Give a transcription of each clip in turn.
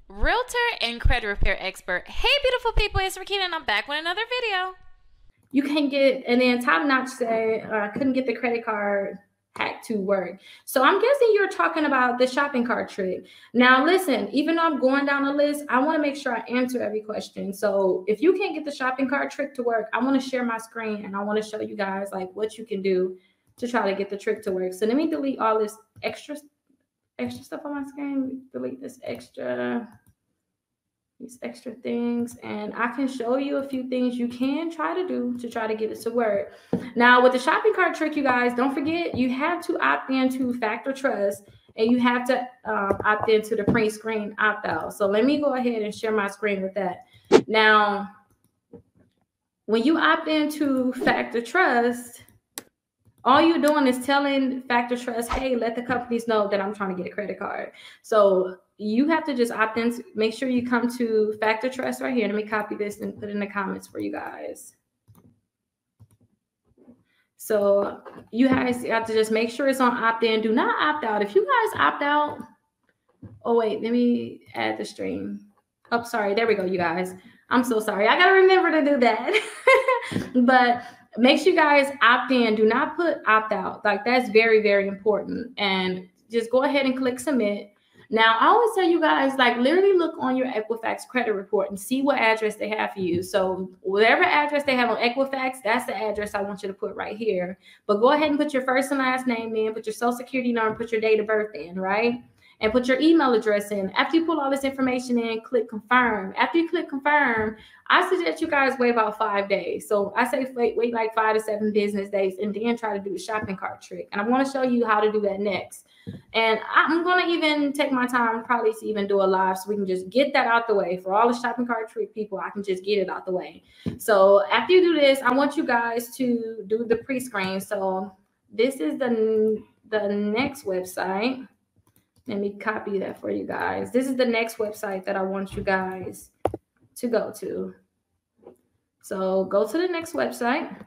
realtor and credit repair expert. Hey, beautiful people, it's Rickita, and I'm back with another video. You can't get, and then Top Notch said, I couldn't get the credit card hack to work. So I'm guessing you're talking about the shopping cart trick. Now, listen, even though I'm going down the list, I want to make sure I answer every question. So if you can't get the shopping cart trick to work, I want to share my screen and I want to show you guys like what you can do to try to get the trick to work. So let me delete all this extra stuff on my screen. Delete this these extra things, and I can show you a few things you can try to do to try to get it to work. Now with the shopping cart trick, you guys, don't forget you have to opt into Factor Trust, and you have to opt into the pre-screen opt-out. So let me go ahead and share my screen with that. Now when you opt into Factor Trust, all you're doing is telling Factor Trust, hey, let the companies know that I'm trying to get a credit card. So you have to just opt in. Make sure you come to Factor Trust right here. Let me copy this and put it in the comments for you guys. So you guys have to just make sure it's on opt in. Do not opt out. If you guys opt out, oh wait, let me add the stream. Oh, sorry. There we go, you guys. I'm so sorry. I got to remember to do that. But make sure you guys opt in. Do not put opt out. Like that's very, very important. And just go ahead and click submit. Now, I always tell you guys, like literally look on your Equifax credit report and see what address they have for you. So whatever address they have on Equifax, that's the address I want you to put right here. But go ahead and put your first and last name in, put your social security number, put your date of birth in, right? And put your email address in. After you put all this information in, click confirm. After you click confirm, I suggest you guys wait about 5 days. So I say wait like 5 to 7 business days and then try to do the shopping cart trick. And I want to show you how to do that next. And I'm going to even take my time probably to even do a live so we can just get that out the way. For all the shopping cart trick people, I can just get it out the way. So after you do this, I want you guys to do the pre-screen. So this is the next website. Let me copy that for you guys. This is the next website that I want you guys to go to. So go to the next website.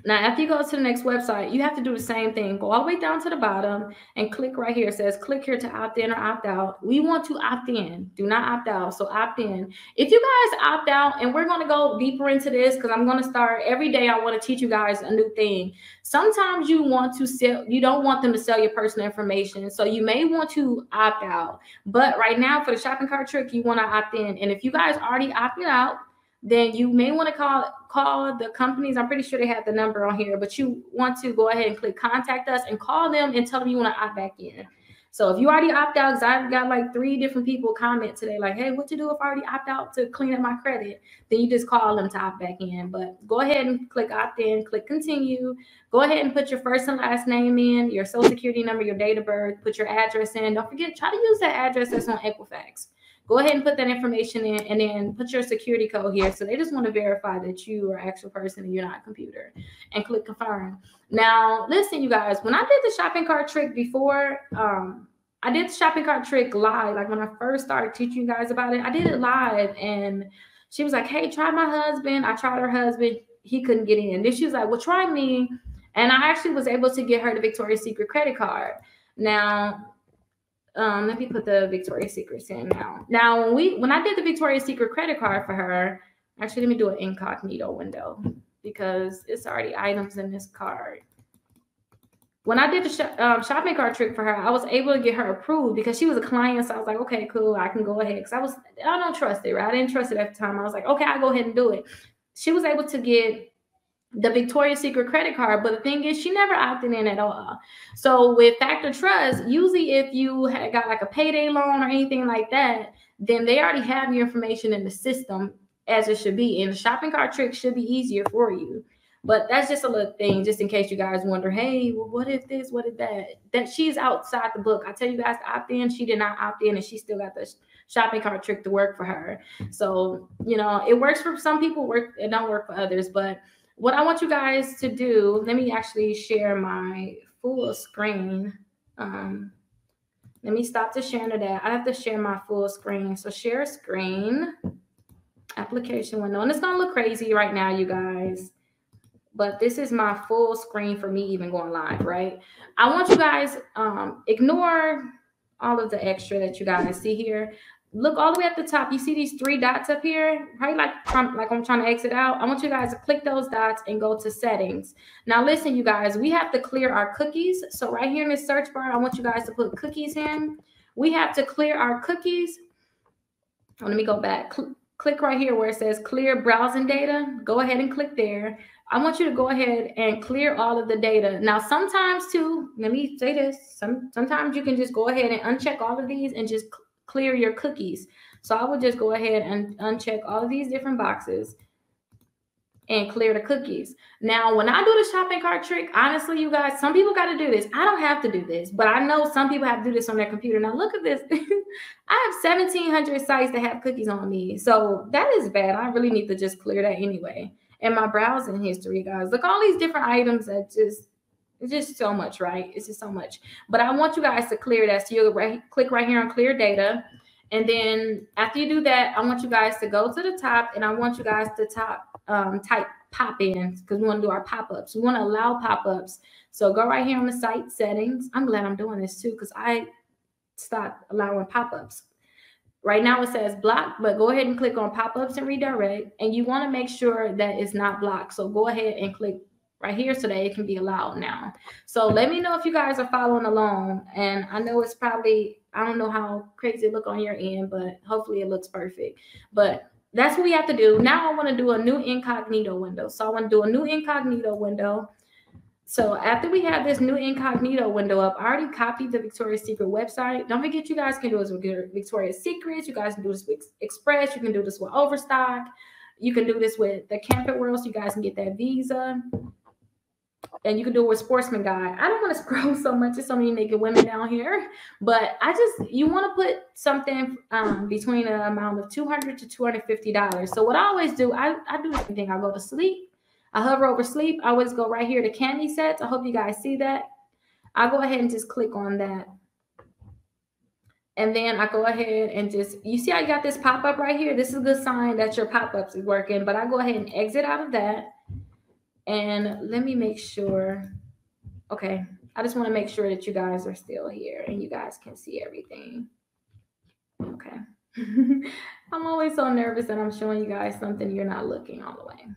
Now, after you go to the next website, you have to do the same thing. Go all the way down to the bottom and click right here. It says click here to opt in or opt out. We want to opt in. Do not opt out. So opt in. If you guys opt out, and we're going to go deeper into this because I'm going to start every day. I want to teach you guys a new thing. Sometimes you want to sell, you don't want them to sell your personal information. So you may want to opt out. But right now for the shopping cart trick, you want to opt in. And if you guys already opted out, then you may want to call the companies. I'm pretty sure they have the number on here, but you want to go ahead and click contact us and call them and tell them you want to opt back in. So if you already opt out, because I've got like 3 different people comment today, like, hey, what to do if I already opt out to clean up my credit? Then you just call them to opt back in. But go ahead and click opt in, click continue. Go ahead and put your first and last name in, your social security number, your date of birth, put your address in. Don't forget, try to use that address that's on Equifax. Go ahead and put that information in and then put your security code here. So they just want to verify that you are an actual person and you're not a computer, and click confirm. Now, listen, you guys, when I did the shopping cart trick before, I did the shopping cart trick live. Like when I first started teaching you guys about it, I did it live and she was like, hey, try my husband. I tried her husband. He couldn't get in. Then she was like, well, try me. And I actually was able to get her the Victoria's Secret credit card. Now, let me put the Victoria's Secrets in now. Now, when I did the Victoria's Secret credit card for her, actually, let me do an incognito window because it's already items in this card. When I did the shopping cart trick for her, I was able to get her approved because she was a client. So I was like, okay, cool, I can go ahead. Because I don't trust it, right? I didn't trust it at the time. I was like, okay, I'll go ahead and do it. She was able to get the Victoria's Secret credit card, but the thing is she never opted in at all. So with Factor Trust, usually if you had got like a payday loan or anything like that, then they already have your information in the system as it should be, and the shopping cart trick should be easier for you. But that's just a little thing, just in case you guys wonder, hey, well, what if this, what if that she's outside the book. I tell you guys to opt in, she did not opt in, and she still got the shopping cart trick to work for her. So it works for some people, it don't work for others. But what I want you guys to do, let me actually share my full screen. Let me stop the sharing of that. I have to share my full screen. So share screen, application window. And it's going to look crazy right now, you guys. But this is my full screen for me even going live, right? I want you guys, ignore all of the extra that you guys see here. look all the way at the top. You see these 3 dots up here, right? Like I'm trying to exit out. I want you guys to click those dots and go to settings. Now listen, you guys, we have to clear our cookies. So right here in this search bar, I want you guys to put cookies in. We have to clear our cookies. Oh, let me go back. Click right here where it says clear browsing data. Go ahead and click there. I want you to go ahead and clear all of the data. Now, sometimes too, let me say this, sometimes you can just go ahead and uncheck all of these and just clear your cookies. So I would just go ahead and uncheck all of these different boxes and clear the cookies. Now, when I do the shopping cart trick, honestly, you guys, some people got to do this. I don't have to do this, but I know some people have to do this on their computer. Now, look at this. I have 1,700 sites that have cookies on me. So that is bad. I really need to just clear that anyway. And my browsing history, guys, look, all these different items that it's just so much, right? It's just so much. But I want you guys to clear that. So you'll click right here on clear data. And then after you do that, I want you guys to go to the top, and I want you guys to type pop-ins, because we want to do our pop-ups. We want to allow pop-ups. So go right here on the site settings. I'm glad I'm doing this too, because I stopped allowing pop-ups. Right now it says block, but go ahead and click on pop-ups and redirect. And you want to make sure that it's not blocked. So go ahead and click right here so that it can be allowed now. So let me know if you guys are following along. And I know it's probably, I don't know how crazy it look on your end, but hopefully it looks perfect. But that's what we have to do. Now I want to do a new incognito window. So I want to do a new incognito window. So after we have this new incognito window up, I already copied the Victoria's Secret website. Don't forget, you guys can do this with Victoria's Secrets. You guys can do this with Express. You can do this with Overstock. You can do this with the Camping World, so you guys can get that visa. And you can do it with Sportsman Guide. I don't want to scroll so much. There's so many naked women down here. But you want to put something between an amount of $200 to $250. So what I always do, I do the same thing. I go to sleep. I hover over sleep. I always go right here to candy sets. I hope you guys see that. I go ahead and just click on that. And then I go ahead and you see I got this pop-up right here. This is a good sign that your pop-ups is working. But I go ahead and exit out of that. And let me make sure. Okay. I just want to make sure that you guys are still here and you guys can see everything. Okay. I'm always so nervous that I'm showing you guys something you're not looking all the way.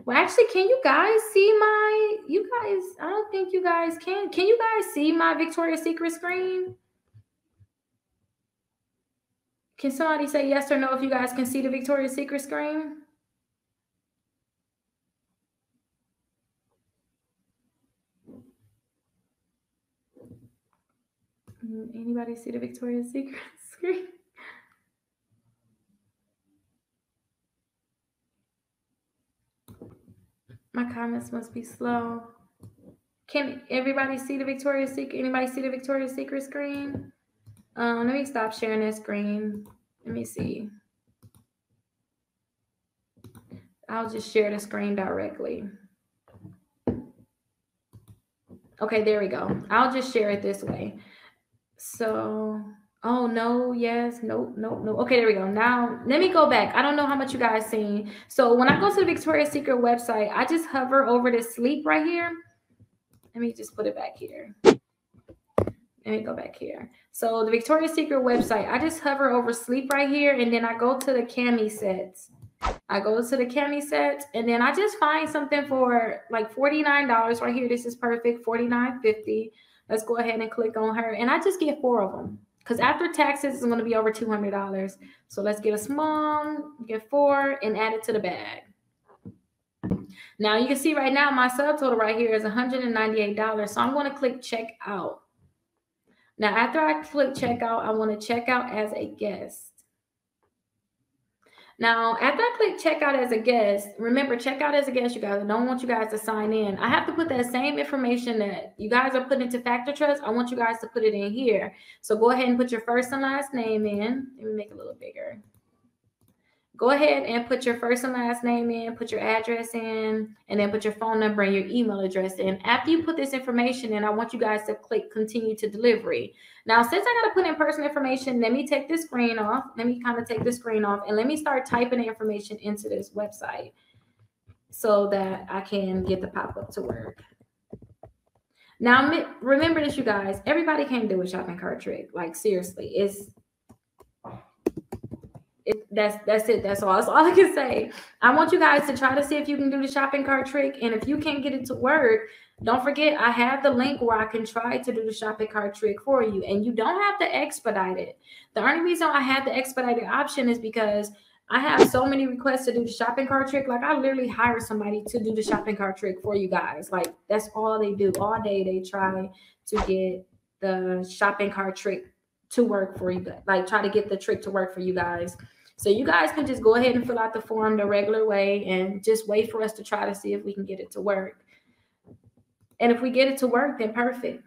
Well, actually, can you guys see I don't think you guys can. Can you guys see my Victoria's Secret screen? Can somebody say yes or no if you guys can see the Victoria's Secret screen? Anybody see the Victoria's Secret screen? My comments must be slow. Can everybody see the Victoria's Secret? Anybody see the Victoria's Secret screen? Let me stop sharing that screen. Let me see. I'll just share the screen directly. Okay, there we go. I'll just share it this way. So, oh, no, yes, no. Okay, there we go. Now, let me go back. I don't know how much you guys seen. So when I go to the Victoria's Secret website, I just hover over the sleep right here. Let me just put it back here. Let me go back here. So the Victoria's Secret website, I just hover over sleep right here, and then I go to the cami sets. I go to the cami sets, and then I just find something for like $49 right here. This is perfect, $49.50. Let's go ahead and click on her, and I just get 4 of them because after taxes, it's going to be over $200. So let's get a small, get 4, and add it to the bag. Now you can see right now my subtotal right here is $198. So I'm going to click check out. Now, after I click checkout, I want to check out as a guest. Now, after I click checkout as a guest, remember, checkout as a guest, you guys. I don't want you guys to sign in. I have to put that same information that you guys are putting into Factor Trust. I want you guys to put it in here. So go ahead and put your first and last name in. Let me make it a little bigger. Go ahead and put your first and last name in, put your address in, and then put your phone number and your email address in. After you put this information in, I want you guys to click continue to delivery. Now, since I got to put in personal information, let me take this screen off. Let me kind of take this screen off, and let me start typing the information into this website so that I can get the pop-up to work. Now, remember this, you guys. Everybody can't do a shopping cart trick. Like, seriously, That's it. That's all I can say. I want you guys to try to see if you can do the shopping cart trick. And if you can't get it to work, don't forget I have the link where I can try to do the shopping cart trick for you. And you don't have to expedite it. The only reason I had the expedited option is because I have so many requests to do the shopping cart trick. Like I literally hire somebody to do the shopping cart trick for you guys. Like that's all they do all day. They try to get the shopping cart trick to work for you. Like try to get the trick to work for you guys. So you guys can just go ahead and fill out the form the regular way and just wait for us to try to see if we can get it to work. And if we get it to work, then perfect.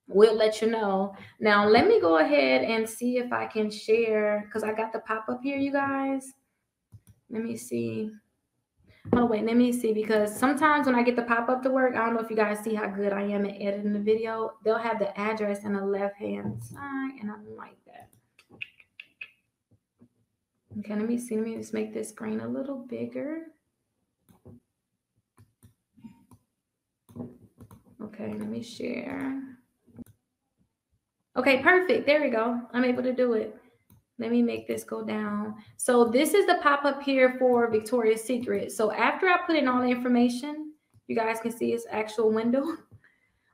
We'll let you know. Now, let me go ahead and see if I can share, because I got the pop-up here, you guys. Let me see. Oh, wait, let me see, because sometimes when I get the pop-up to work, I don't know if you guys see how good I am at editing the video. They'll have the address on the left-hand side, and I don't like that. Okay, let me see. Let me just make this screen a little bigger. Okay, let me share. Okay, perfect. There we go. I'm able to do it. Let me make this go down. So this is the pop-up here for Victoria's Secret. So after I put in all the information, you guys can see its actual window.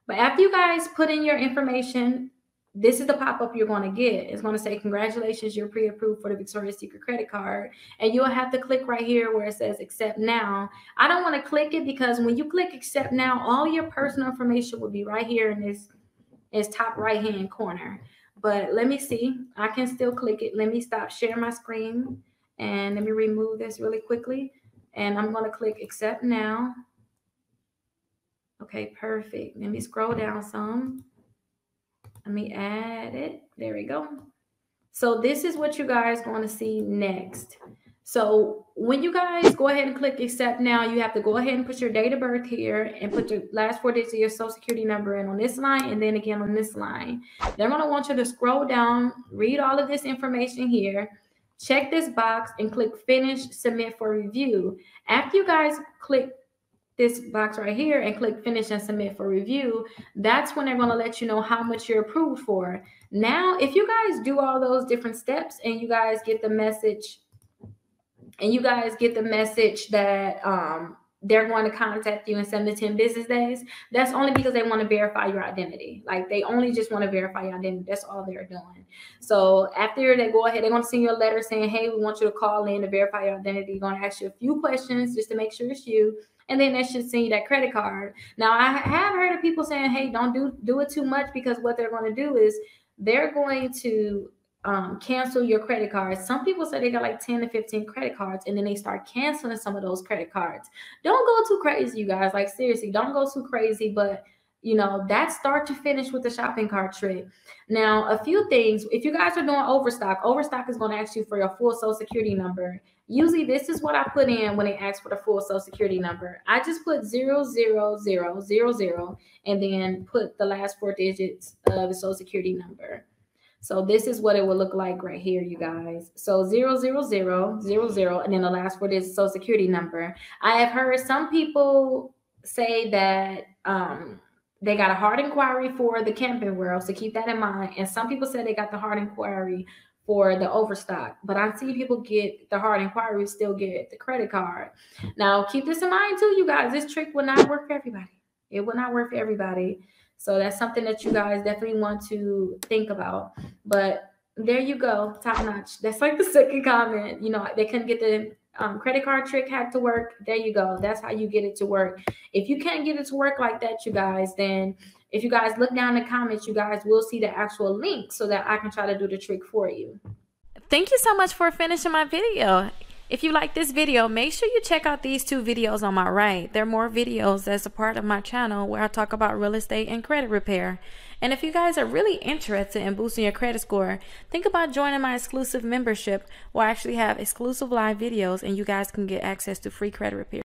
But after you guys put in your information, this is the pop-up you're going to get. It's going to say, congratulations, you're pre-approved for the Victoria's Secret credit card. And you'll have to click right here where it says accept now. I don't want to click it because when you click accept now, all your personal information will be right here in this top right hand corner. But let me see. I can still click it. Let me stop sharing my screen and let me remove this really quickly. And I'm going to click accept now. Okay, perfect. Let me scroll down some. Let me add it. There we go. So this is what you guys going to see next. So when you guys go ahead and click accept now, you have to go ahead and put your date of birth here and put the last 4 digits of your social security number in on this line and then again on this line. They're going to want you to scroll down, read all of this information here, check this box and click finish, submit for review. After you guys click this box right here and click finish and submit for review, that's when they're going to let you know how much you're approved for. Now, if you guys do all those different steps and you guys get the message that they're going to contact you in 7 to 10 business days, that's only because they want to verify your identity. Like they only just want to verify your identity. That's all they're doing. So after they go ahead, they're going to send you a letter saying, hey, we want you to call in to verify your identity. They're going to ask you a few questions just to make sure it's you. And then they should send you that credit card. Now, I have heard of people saying, hey, don't do it too much, because what they're going to do is they're going to cancel your credit cards. Some people say they got like 10 to 15 credit cards and then they start canceling some of those credit cards. Don't go too crazy, you guys. Like seriously, don't go too crazy. But you know, that's start to finish with the shopping cart trick. Now, a few things. If you guys are doing overstock is going to ask you for your full social security number. Usually this is what I put in when they ask for the full social security number. I just put 00000 and then put the last 4 digits of the social security number. So this is what it will look like right here, you guys. So 00000 and then the last 4 digits social security number. I have heard some people say that they got a hard inquiry for the Camping World, so keep that in mind. And some people say they got the hard inquiry for the overstock, but I see people get the hard inquiry, still get the credit card. Now, keep this in mind too, you guys. This trick will not work for everybody. It will not work for everybody. So that's something that you guys definitely want to think about. But there you go, top notch. That's like the second comment. You know, they couldn't get the credit card trick hack to work. There you go. That's how you get it to work. If you can't get it to work like that, you guys, then if you guys look down in the comments, you guys will see the actual link so that I can try to do the trick for you. Thank you so much for finishing my video. If you like this video, make sure you check out these 2 videos on my right. There are more videos as a part of my channel where I talk about real estate and credit repair. And if you guys are really interested in boosting your credit score, think about joining my exclusive membership where I actually have exclusive live videos and you guys can get access to free credit repair.